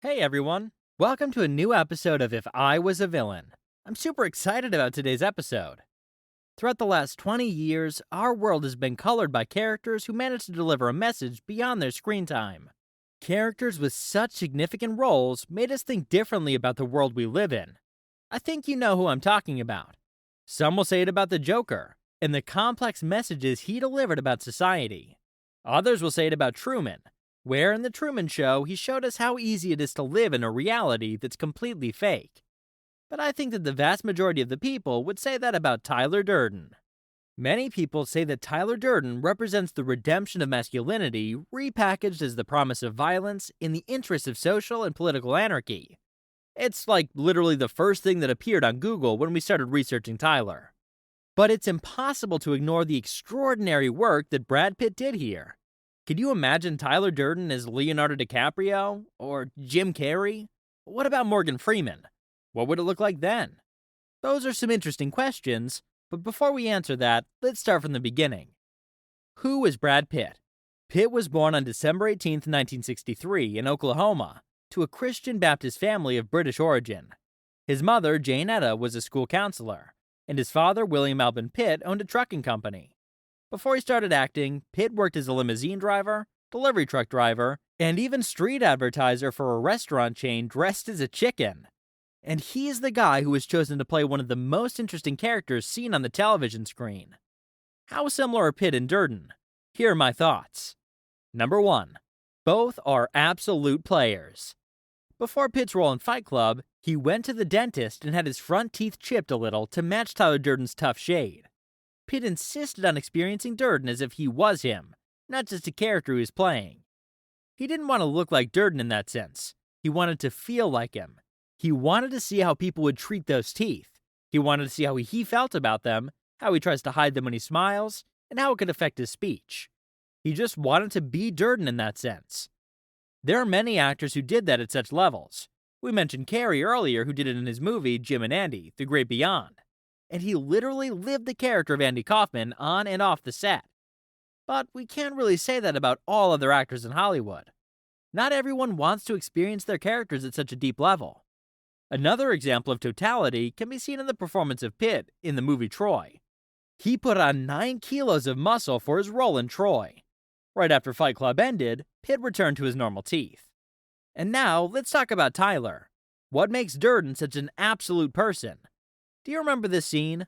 Hey everyone, welcome to a new episode of If I Was a Villain. I'm super excited about today's episode. Throughout the last 20 years, our world has been colored by characters who manage to deliver a message beyond their screen time. Characters with such significant roles made us think differently about the world we live in. I think you know who I'm talking about. Some will say it about the Joker and the complex messages he delivered about society. Others will say it about Truman, where in The Truman Show he showed us how easy it is to live in a reality that's completely fake. But I think that the vast majority of the people would say that about Tyler Durden. Many people say that Tyler Durden represents the redemption of masculinity repackaged as the promise of violence in the interest of social and political anarchy. It's like literally the first thing that appeared on Google when we started researching Tyler. But it's impossible to ignore the extraordinary work that Brad Pitt did here. Could you imagine Tyler Durden as Leonardo DiCaprio? Or Jim Carrey? What about Morgan Freeman? What would it look like then? Those are some interesting questions, but before we answer that, let's start from the beginning. Who is Brad Pitt? Pitt was born on December 18, 1963, in Oklahoma, to a Christian Baptist family of British origin. His mother, Jane Etta, was a school counselor, and his father, William Alvin Pitt, owned a trucking company. Before he started acting, Pitt worked as a limousine driver, delivery truck driver, and even street advertiser for a restaurant chain dressed as a chicken. And he is the guy who was chosen to play one of the most interesting characters seen on the television screen. How similar are Pitt and Durden? Here are my thoughts. Number 1. Both are absolute players. Before Pitt's role in Fight Club, he went to the dentist and had his front teeth chipped a little to match Tyler Durden's tough shade. Pitt insisted on experiencing Durden as if he was him, not just a character he was playing. He didn't want to look like Durden in that sense. He wanted to feel like him. He wanted to see how people would treat those teeth. He wanted to see how he felt about them, how he tries to hide them when he smiles, and how it could affect his speech. He just wanted to be Durden in that sense. There are many actors who did that at such levels. We mentioned Carrey earlier, who did it in his movie Jim and Andy, The Great Beyond. And he literally lived the character of Andy Kaufman on and off the set. But we can't really say that about all other actors in Hollywood. Not everyone wants to experience their characters at such a deep level. Another example of totality can be seen in the performance of Pitt in the movie Troy. He put on 9 kilos of muscle for his role in Troy. Right after Fight Club ended, Pitt returned to his normal teeth. And now, let's talk about Tyler. What makes Durden such an absolute person? Do you remember this scene?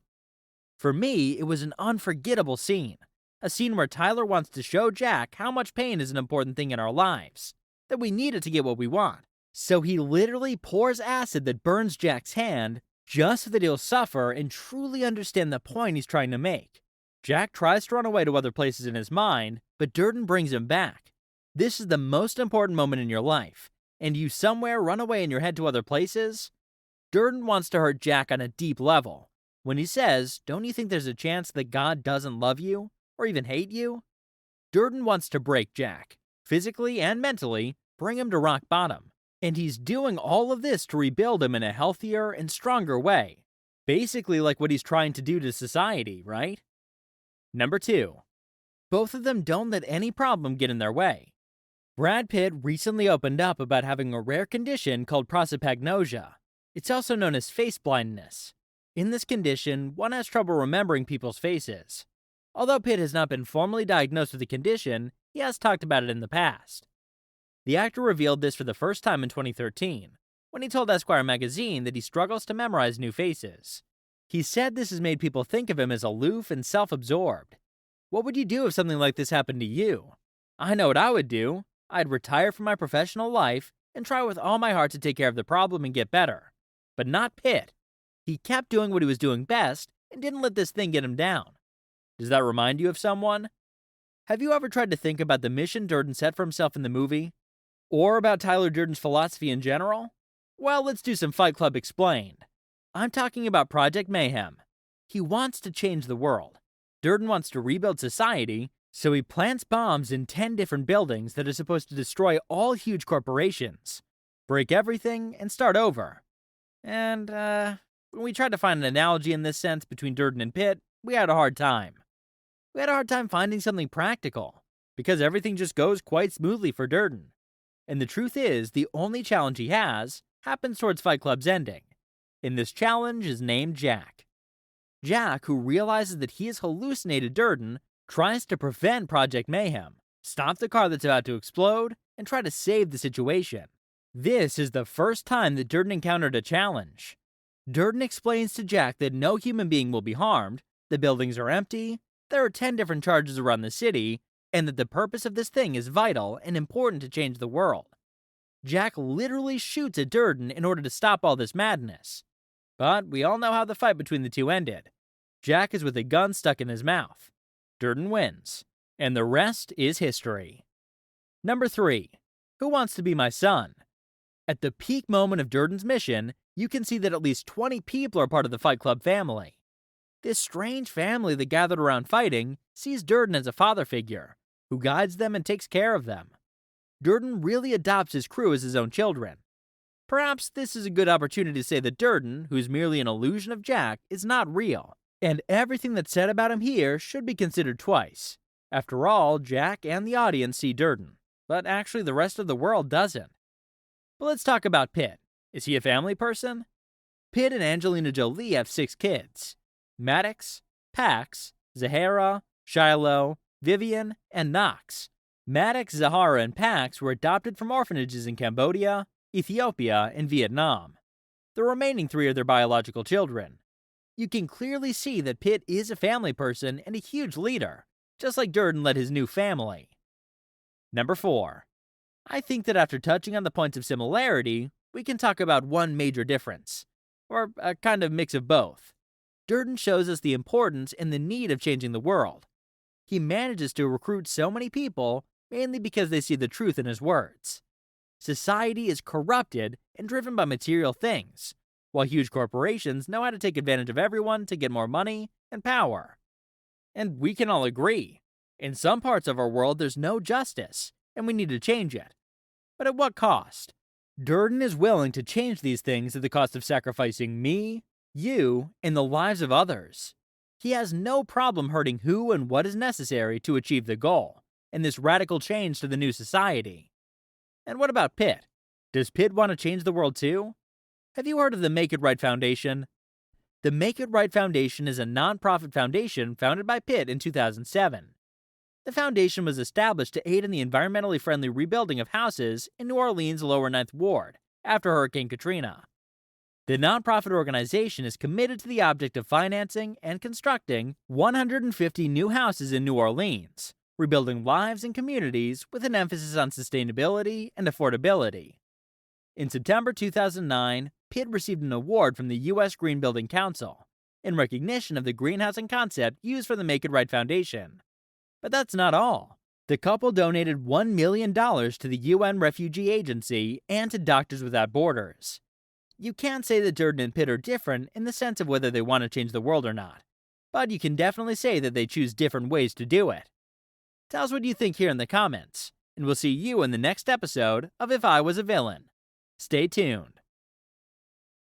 For me, it was an unforgettable scene. A scene where Tyler wants to show Jack how much pain is an important thing in our lives, that we need it to get what we want. So he literally pours acid that burns Jack's hand just so that he'll suffer and truly understand the point he's trying to make. Jack tries to run away to other places in his mind, but Durden brings him back. This is the most important moment in your life, and you somewhere run away in your head to other places? Durden wants to hurt Jack on a deep level. When he says, "Don't you think there's a chance that God doesn't love you, or even hate you?" Durden wants to break Jack, physically and mentally, bring him to rock bottom. And he's doing all of this to rebuild him in a healthier and stronger way. Basically like what he's trying to do to society, right? Number 2. Both of them don't let any problem get in their way. Brad Pitt recently opened up about having a rare condition called prosopagnosia. It's also known as face blindness. In this condition, one has trouble remembering people's faces. Although Pitt has not been formally diagnosed with the condition, he has talked about it in the past. The actor revealed this for the first time in 2013, when he told Esquire magazine that he struggles to memorize new faces. He said this has made people think of him as aloof and self-absorbed. What would you do if something like this happened to you? I know what I would do. I'd retire from my professional life and try with all my heart to take care of the problem and get better. But not Pitt. He kept doing what he was doing best and didn't let this thing get him down. Does that remind you of someone? Have you ever tried to think about the mission Durden set for himself in the movie? Or about Tyler Durden's philosophy in general? Well, let's do some Fight Club explained. I'm talking about Project Mayhem. He wants to change the world. Durden wants to rebuild society, so he plants bombs in 10 different buildings that are supposed to destroy all huge corporations, break everything, and start over. And, when we tried to find an analogy in this sense between Durden and Pitt, we had a hard time. We had a hard time finding something practical, because everything just goes quite smoothly for Durden. And the truth is, the only challenge he has happens towards Fight Club's ending. And this challenge is named Jack. Jack, who realizes that he has hallucinated Durden, tries to prevent Project Mayhem, stop the car that's about to explode, and try to save the situation. This is the first time that Durden encountered a challenge. Durden explains to Jack that no human being will be harmed, the buildings are empty, there are 10 different charges around the city, and that the purpose of this thing is vital and important to change the world. Jack literally shoots at Durden in order to stop all this madness. But we all know how the fight between the two ended. Jack is with a gun stuck in his mouth. Durden wins. And the rest is history. Number 3. Who Wants to Be My Son? At the peak moment of Durden's mission, you can see that at least 20 people are part of the Fight Club family. This strange family that gathered around fighting sees Durden as a father figure, who guides them and takes care of them. Durden really adopts his crew as his own children. Perhaps this is a good opportunity to say that Durden, who's merely an illusion of Jack, is not real, and everything that's said about him here should be considered twice. After all, Jack and the audience see Durden, but actually the rest of the world doesn't. But let's talk about Pitt. Is he a family person? Pitt and Angelina Jolie have 6 kids. Maddox, Pax, Zahara, Shiloh, Vivian, and Knox. Maddox, Zahara, and Pax were adopted from orphanages in Cambodia, Ethiopia, and Vietnam. The remaining 3 are their biological children. You can clearly see that Pitt is a family person and a huge leader, just like Durden led his new family. Number 4. I think that after touching on the points of similarity, we can talk about one major difference, or a kind of mix of both. Durden shows us the importance and the need of changing the world. He manages to recruit so many people, mainly because they see the truth in his words. Society is corrupted and driven by material things, while huge corporations know how to take advantage of everyone to get more money and power. And we can all agree, in some parts of our world there's no justice, and we need to change it. But at what cost? Durden is willing to change these things at the cost of sacrificing me, you, and the lives of others. He has no problem hurting who and what is necessary to achieve the goal, and this radical change to the new society. And what about Pitt? Does Pitt want to change the world too? Have you heard of the Make It Right Foundation? The Make It Right Foundation is a non-profit foundation founded by Pitt in 2007. The foundation was established to aid in the environmentally friendly rebuilding of houses in New Orleans' Lower Ninth Ward after Hurricane Katrina. The nonprofit organization is committed to the object of financing and constructing 150 new houses in New Orleans, rebuilding lives and communities with an emphasis on sustainability and affordability. In September 2009, Pitt received an award from the U.S. Green Building Council in recognition of the greenhousing concept used for the Make It Right Foundation. But that's not all. The couple donated $1 million to the UN Refugee Agency and to Doctors Without Borders. You can't say that Durden and Pitt are different in the sense of whether they want to change the world or not, but you can definitely say that they choose different ways to do it. Tell us what you think here in the comments, and we'll see you in the next episode of If I Was a Villain. Stay tuned.